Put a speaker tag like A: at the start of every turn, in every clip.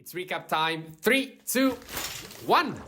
A: It's recap time. 3, 2, 1.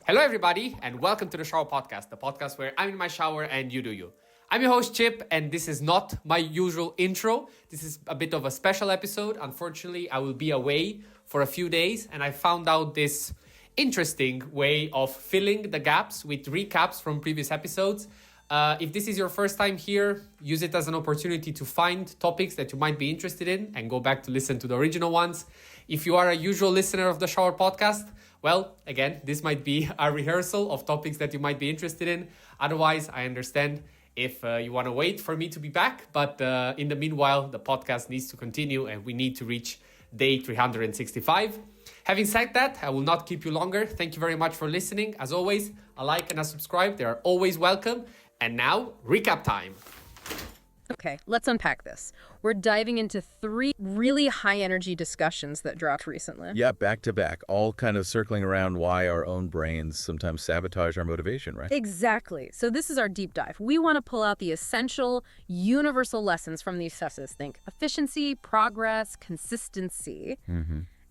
A: Hello, everybody, and welcome to the Shower Podcast, the podcast where I'm in my shower and you do you. I'm your host, Chip, and this is not my usual intro. This is a bit of a special episode. Unfortunately, I will be away for a few days, and I found out this interesting way of filling the gaps with recaps from previous episodes. If this is your first time here, use it as an opportunity to find topics that you might be interested in and go back to listen to the original ones. If you are a usual listener of the Shower Podcast, well, again, this might be a rehearsal of topics that you might be interested in. Otherwise, I understand if you want to wait for me to be back. But in the meanwhile, the podcast needs to continue and we need to reach day 365. Having said that, I will not keep you longer. Thank you very much for listening. As always, a like and a subscribe. They are always welcome. And now, recap time.
B: Okay, let's unpack this. We're diving into 3 really high-energy discussions that dropped recently.
C: Yeah, back to back, all kind of circling around why our own brains sometimes sabotage our motivation, right?
B: Exactly. So this is our deep dive. We want to pull out the essential, universal lessons from these successes. Think efficiency, progress, consistency.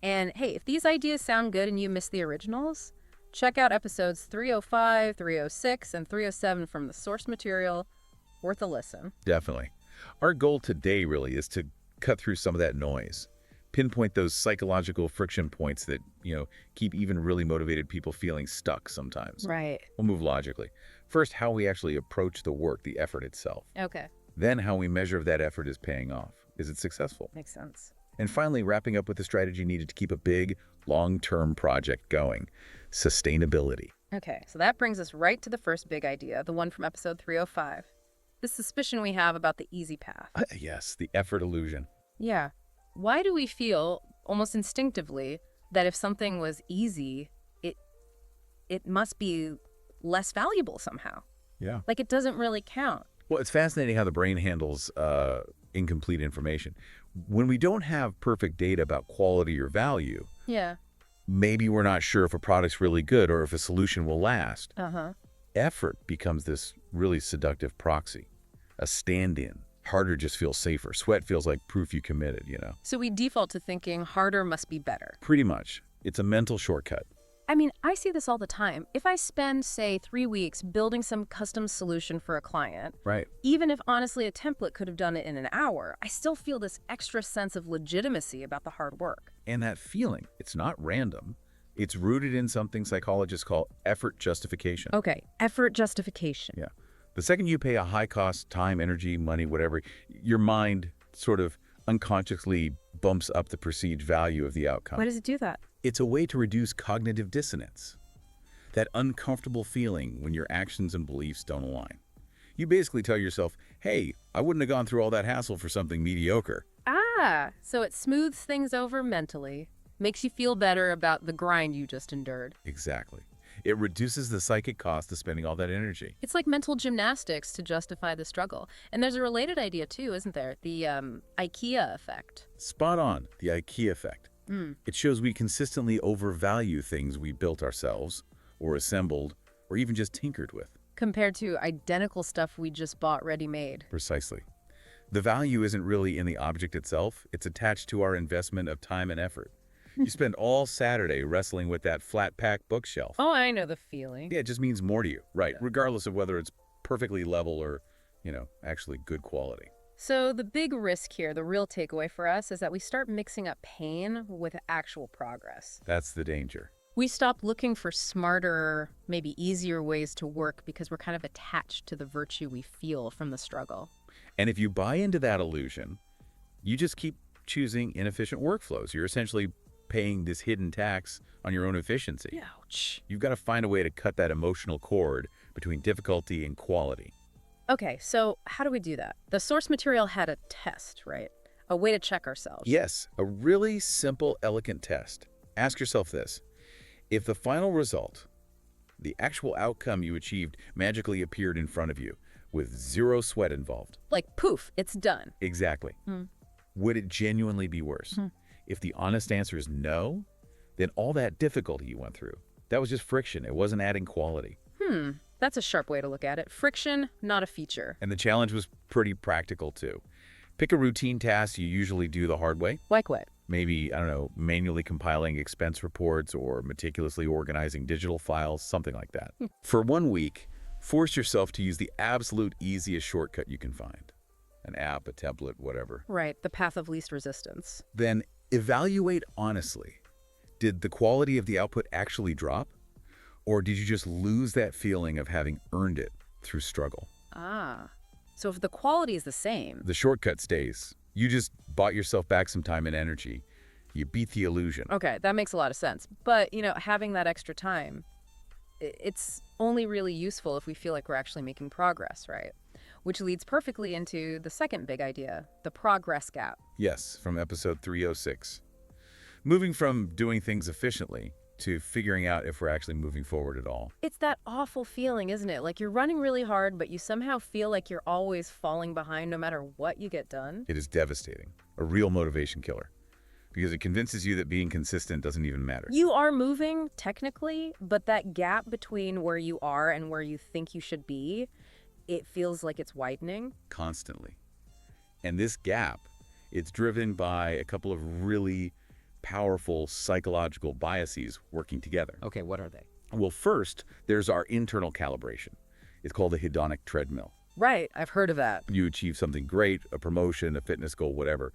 B: And hey, if these ideas sound good and you missed the originals, check out episodes 305, 306, and 307 from the source material. Worth a listen.
C: Definitely. Our goal today really is to cut through some of that noise, pinpoint those psychological friction points that, keep even really motivated people feeling stuck sometimes.
B: Right.
C: We'll move logically. First, how we actually approach the work, the effort itself.
B: Okay.
C: Then how we measure if that effort is paying off. Is it successful?
B: Makes sense.
C: And finally, wrapping up with the strategy needed to keep a big, long-term project going. Sustainability.
B: Okay, so that brings us right to the first big idea, the one from episode 305. The suspicion we have about the easy path.
C: Yes, the effort illusion.
B: Yeah. Why do we feel, almost instinctively, that if something was easy, it must be less valuable somehow?
C: Yeah.
B: Like it doesn't really count.
C: Well, it's fascinating how the brain handles incomplete information. When we don't have perfect data about quality or value,
B: Yeah.
C: maybe we're not sure if a product's really good or if a solution will last.
B: Uh-huh.
C: Effort becomes this really seductive proxy, a stand-in. Harder just feels safer. Sweat feels like proof you committed,
B: So we default to thinking harder must be better.
C: Pretty much. It's a mental shortcut.
B: I mean, I see this all the time. If I spend, say, 3 weeks building some custom solution for a client,
C: Right.
B: even if honestly a template could have done it in an hour, I still feel this extra sense of legitimacy about the hard work.
C: And that feeling, it's not random. It's rooted in something psychologists call effort justification.
B: Okay, effort justification.
C: Yeah. The second you pay a high cost, time, energy, money, whatever, your mind sort of unconsciously bumps up the perceived value of the outcome.
B: Why does it do that?
C: It's a way to reduce cognitive dissonance, that uncomfortable feeling when your actions and beliefs don't align. You basically tell yourself, hey, I wouldn't have gone through all that hassle for something mediocre.
B: Ah, so it smooths things over mentally, makes you feel better about the grind you just endured.
C: Exactly. It reduces the psychic cost of spending all that energy.
B: It's like mental gymnastics to justify the struggle. And there's a related idea too, isn't there? The IKEA effect.
C: Spot on, the IKEA effect. It shows we consistently overvalue things we built ourselves, or assembled, or even just tinkered with.
B: Compared to identical stuff we just bought ready-made.
C: Precisely. The value isn't really in the object itself, it's attached to our investment of time and effort. You spend all Saturday wrestling with that flat-pack bookshelf.
B: Oh, I know the feeling.
C: Yeah, it just means more to you, right? Regardless of whether it's perfectly level or, actually good quality.
B: So the big risk here, the real takeaway for us, is that we start mixing up pain with actual progress.
C: That's the danger.
B: We stop looking for smarter, maybe easier ways to work because we're kind of attached to the virtue we feel from the struggle.
C: And if you buy into that illusion, you just keep choosing inefficient workflows. You're essentially paying this hidden tax on your own efficiency.
B: Ouch.
C: You've got to find a way to cut that emotional cord between difficulty and quality.
B: Okay, so how do we do that? The source material had a test, right? A way to check ourselves.
C: Yes, a really simple, elegant test. Ask yourself this. If the final result, the actual outcome you achieved, magically appeared in front of you with zero sweat involved.
B: Like, poof, it's done.
C: Exactly. Would it genuinely be worse? If the honest answer is no, then all that difficulty you went through, that was just friction. It wasn't adding quality.
B: That's a sharp way to look at it. Friction, not a feature.
C: And the challenge was pretty practical too. Pick a routine task you usually do the hard way.
B: Like what?
C: Maybe, I don't know, manually compiling expense reports or meticulously organizing digital files, something like that. For 1 week, force yourself to use the absolute easiest shortcut you can find. An app, a template, whatever.
B: Right, the path of least resistance.
C: Then evaluate honestly. Did the quality of the output actually drop? Or did you just lose that feeling of having earned it through struggle?
B: Ah, so if the quality is the same.
C: The shortcut stays. You just bought yourself back some time and energy. You beat the illusion.
B: Okay, that makes a lot of sense. But, having that extra time, it's only really useful if we feel like we're actually making progress, right? Which leads perfectly into the second big idea, the progress gap.
C: Yes, from episode 306. Moving from doing things efficiently to figuring out if we're actually moving forward at all.
B: It's that awful feeling, isn't it? Like you're running really hard, but you somehow feel like you're always falling behind no matter what you get done.
C: It is devastating, a real motivation killer, because it convinces you that being consistent doesn't even matter.
B: You are moving, technically, but that gap between where you are and where you think you should be, it feels like it's widening.
C: Constantly. And this gap, it's driven by a couple of really powerful psychological biases working together.
A: Okay, what are they?
C: Well, first, there's our internal calibration. It's called the hedonic treadmill.
B: Right, I've heard of that.
C: You achieve something great, a promotion, a fitness goal, whatever,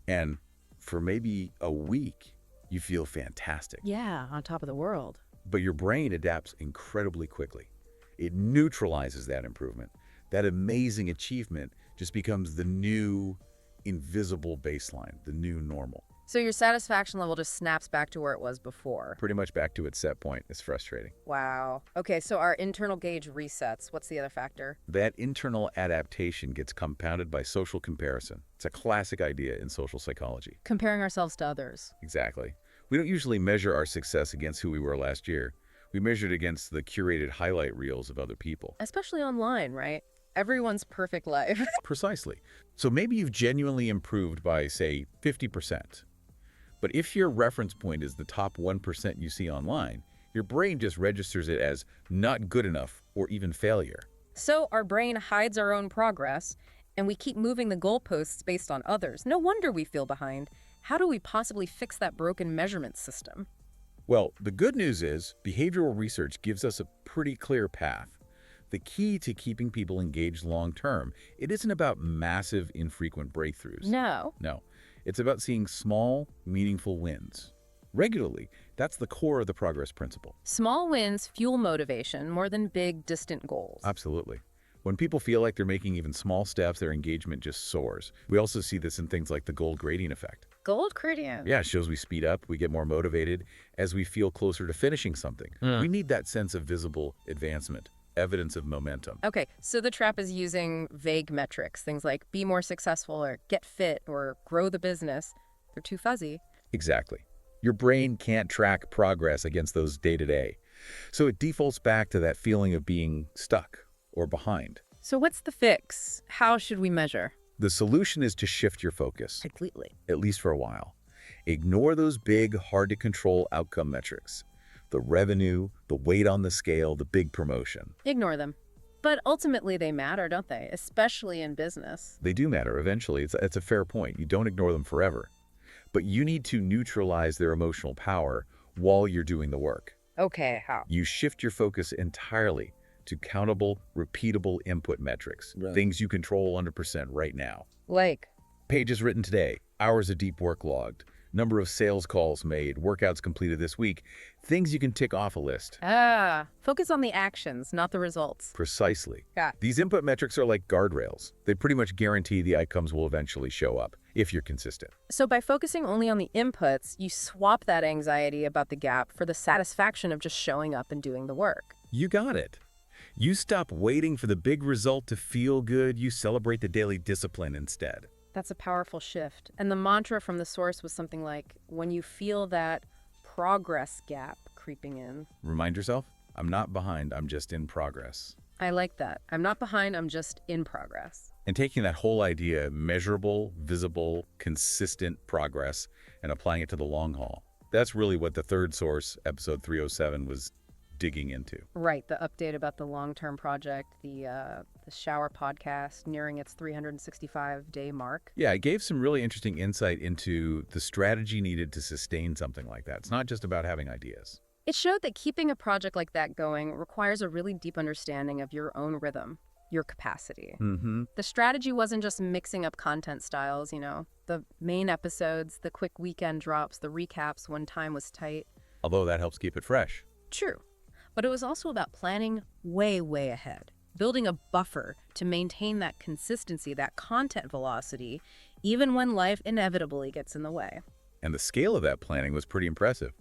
C: and for maybe a week, you feel fantastic.
B: Yeah, on top of the world.
C: But your brain adapts incredibly quickly. It neutralizes that improvement. That amazing achievement just becomes the new invisible baseline, the new normal.
B: So your satisfaction level just snaps back to where it was before.
C: Pretty much back to its set point. It's frustrating.
B: Wow. Okay, so our internal gauge resets. What's the other factor?
C: That internal adaptation gets compounded by social comparison. It's a classic idea in social psychology.
B: Comparing ourselves to others.
C: Exactly. We don't usually measure our success against who we were last year. We measure it against the curated highlight reels of other people.
B: Especially online, right? Everyone's perfect life.
C: Precisely. So maybe you've genuinely improved by, say, 50%. But if your reference point is the top 1% you see online, your brain just registers it as not good enough or even failure.
B: So our brain hides our own progress, and we keep moving the goalposts based on others. No wonder we feel behind. How do we possibly fix that broken measurement system?
C: Well, the good news is behavioral research gives us a pretty clear path. The key to keeping people engaged long-term, it isn't about massive, infrequent breakthroughs.
B: No.
C: No. It's about seeing small, meaningful wins. Regularly, that's the core of the progress principle.
B: Small wins fuel motivation more than big, distant goals.
C: Absolutely. When people feel like they're making even small steps, their engagement just soars. We also see this in things like the gold gradient effect.
B: Gold gradient?
C: Yeah, it shows we speed up, we get more motivated as we feel closer to finishing something. We need that sense of visible advancement, evidence of momentum.
B: Okay, so the trap is using vague metrics, things like be more successful or get fit or grow the business. They're too fuzzy.
C: Exactly. Your brain can't track progress against those day-to-day. So it defaults back to that feeling of being stuck or behind.
B: So what's the fix? How should we measure?
C: The solution is to shift your focus,
B: Completely.
C: at least for a while. Ignore those big, hard-to-control outcome metrics. The revenue, the weight on the scale, the big promotion.
B: Ignore them. But ultimately they matter, don't they? Especially in business.
C: They do matter eventually. It's a fair point. You don't ignore them forever. But you need to neutralize their emotional power while you're doing the work.
B: Okay, how?
C: You shift your focus entirely to countable, repeatable input metrics.
B: Right.
C: Things you control 100% right now.
B: Like?
C: Pages written today, hours of deep work logged, number of sales calls made, workouts completed this week, things you can tick off a list.
B: Focus on the actions, not the results.
C: Precisely.
B: Yeah.
C: These input metrics are like guardrails. They pretty much guarantee the outcomes will eventually show up if you're consistent.
B: So by focusing only on the inputs, you swap that anxiety about the gap for the satisfaction of just showing up and doing the work.
C: You got it. You stop waiting for the big result to feel good. You celebrate the daily discipline instead.
B: That's a powerful shift. And the mantra from the source was something like, when you feel that progress gap creeping in.
C: Remind yourself, I'm not behind, I'm just in progress.
B: I like that. I'm not behind, I'm just in progress.
C: And taking that whole idea, measurable, visible, consistent progress, and applying it to the long haul. That's really what the third source, episode 307, was digging into.
B: Right, the update about the long-term project, the shower podcast nearing its 365-day mark.
C: Yeah, it gave some really interesting insight into the strategy needed to sustain something like that. It's not just about having ideas.
B: It showed that keeping a project like that going requires a really deep understanding of your own rhythm, your capacity.
C: Mm-hmm.
B: The strategy wasn't just mixing up content styles, the main episodes, the quick weekend drops, the recaps when time was tight.
C: Although that helps keep it fresh.
B: True. But it was also about planning way, way ahead, building a buffer to maintain that consistency, that content velocity, even when life inevitably gets in the way.
C: And the scale of that planning was pretty impressive.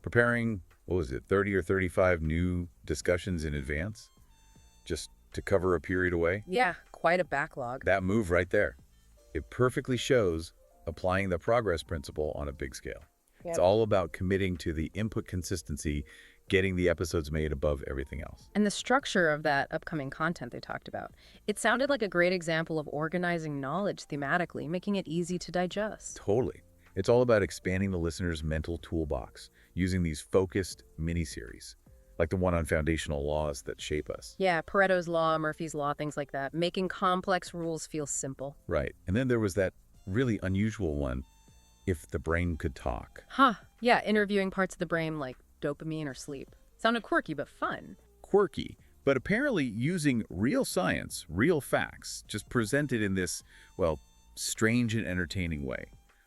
C: Preparing, 30 or 35 new discussions in advance? Just to cover a period away?
B: Yeah, quite a backlog.
C: That move right there. It perfectly shows applying the progress principle on a big scale.
B: Yep.
C: It's all about committing to the input consistency, getting the episodes made above everything else.
B: And the structure of that upcoming content they talked about. It sounded like a great example of organizing knowledge thematically, making it easy to digest.
C: Totally. It's all about expanding the listener's mental toolbox, using these focused mini-series, like the one on foundational laws that shape us.
B: Yeah, Pareto's Law, Murphy's Law, things like that. Making complex rules feel simple.
C: Right. And then there was that really unusual one, if the brain could talk.
B: Huh. Yeah, interviewing parts of the brain like dopamine or sleep. Sounded quirky, but fun.
C: Quirky, but apparently using real science, real facts, just presented in this, strange and entertaining way.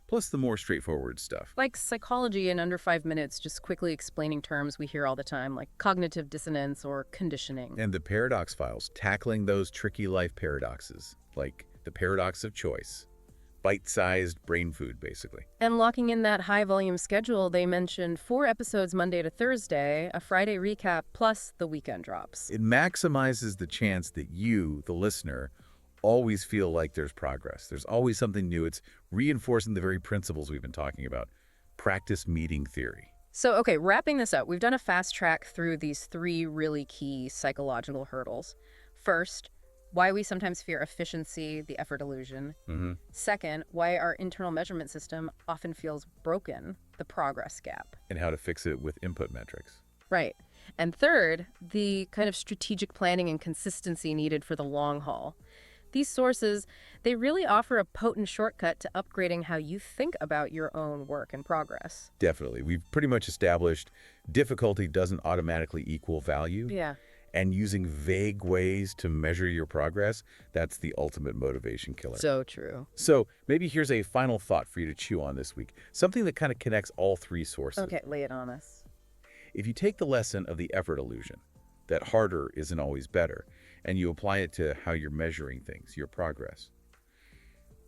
C: Plus the more straightforward stuff.
B: Like psychology in under 5 minutes, just quickly explaining terms we hear all the time, like cognitive dissonance or conditioning.
C: And the paradox files, tackling those tricky life paradoxes, like the paradox of choice. Bite-sized brain food, basically.
B: And locking in that high-volume schedule, they mentioned 4 episodes Monday to Thursday, a Friday recap, plus the weekend drops.
C: It maximizes the chance that you, the listener, always feel like there's progress. There's always something new. It's reinforcing the very principles we've been talking about. Practice meeting theory.
B: So, okay, wrapping this up, we've done a fast track through these 3 really key psychological hurdles. First, why we sometimes fear efficiency, the effort illusion.
C: Mm-hmm.
B: Second, why our internal measurement system often feels broken, the progress gap.
C: And how to fix it with input metrics.
B: Right. And third, the kind of strategic planning and consistency needed for the long haul. These sources, they really offer a potent shortcut to upgrading how you think about your own work and progress.
C: Definitely. We've pretty much established difficulty doesn't automatically equal value.
B: Yeah.
C: And using vague ways to measure your progress, that's the ultimate motivation killer.
B: So true.
C: So maybe here's a final thought for you to chew on this week. Something that kind of connects all 3 sources.
B: Okay, lay it on us.
C: If you take the lesson of the effort illusion, that harder isn't always better, and you apply it to how you're measuring things, your progress,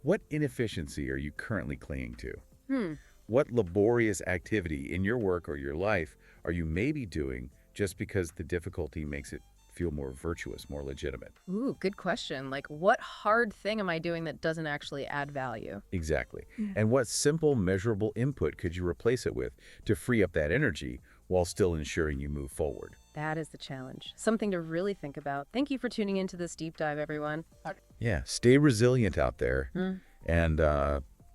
C: what inefficiency are you currently clinging to? What laborious activity in your work or your life are you maybe doing just because the difficulty makes it feel more virtuous, more legitimate?
B: Ooh, good question. Like, what hard thing am I doing that doesn't actually add value?
C: Exactly. And what simple, measurable input could you replace it with to free up that energy while still ensuring you move forward?
B: That is the challenge. Something to really think about. Thank you for tuning into this deep dive, everyone.
C: Yeah, stay resilient out there and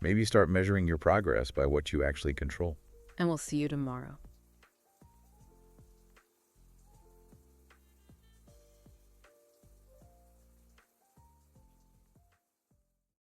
C: maybe start measuring your progress by what you actually control.
B: And we'll see you tomorrow.